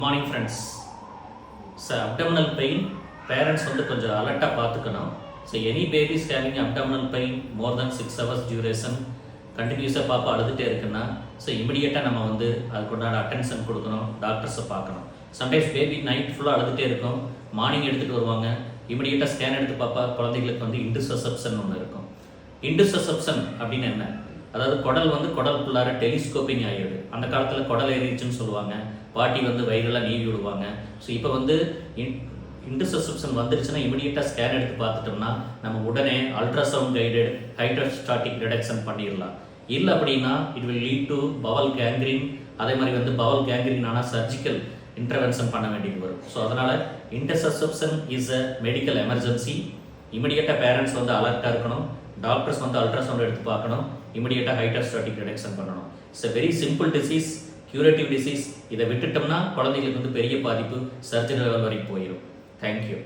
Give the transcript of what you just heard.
Morning friends. Abdominal pain parents கொஞ்சம் அலர்ட்டாக பார்த்துக்கணும். Any babies having abdominal pain more then 6 hours duration கண்டினியூஸாக பாப்பா அழுதுகிட்டே இருக்குன்னா இமிடியேட்டாக நம்ம அதுக்குண்டான அட்டென்ஷன் கொடுக்கணும், டாக்டர்ஸை பார்க்கணும். சம்டைம்ஸ் பேபி நைட் ஃபுல்லாக அழுதுகிட்டே இருக்கும், மார்னிங் எடுத்துகிட்டு வருவாங்க, இமிடியேட்டாக ஸ்கேன் எடுத்து பாப்பா குழந்தைகளுக்கு இன்டர்செப்ஷன் ஒன்று இருக்கும். இன்டர்செப்ஷன் அப்படின்னு என்ன? அதாவது குடலுக்குள்ளார டெலிஸ்கோப்பிங் ஆகிடுது. அந்த காலத்தில் குடல் ஏறிச்சுன்னு சொல்லுவாங்க, பாட்டி வயிறெல்லாம் நீவி விடுவாங்க. ஸோ இப்போ இன்டர்செப்ஷன் வந்துருச்சுன்னா இமிடியேட்டாக ஸ்கேன் எடுத்து பார்த்துட்டோம்னா நம்ம உடனே அல்ட்ராசவுண்ட் கைடட் ஹைட்ரோஸ்டாட்டிக் ரிடக்ஷன் பண்ணிடலாம். இல்லை அப்படின்னா it will lead to bowel gangrene. அதே மாதிரி பவல் கேங்க்ரீன் ஆனால் சர்ஜிக்கல் இன்டர்வென்ஷன் பண்ண வேண்டியது வரும். ஸோ அதனால் interception is a medical emergency. இமிடியேட்டாக பேரண்ட்ஸ் அலர்ட்டாக இருக்கணும், டாக்டர்ஸ் அல்ட்ராசவுண்ட் எடுத்து பார்க்கணும், இமிடியேட்டாக ஹைட்ரோஸ்டாட்டிக் ரிடக்ஷன் பண்ணணும். It's a very simple disease, curative disease. இதை விட்டுட்டோம்னா குழந்தைங்களுக்கு பெரிய பாதிப்பு, சர்ஜரி லெவல் வரைக்கும் போயிடும். தேங்க்யூ.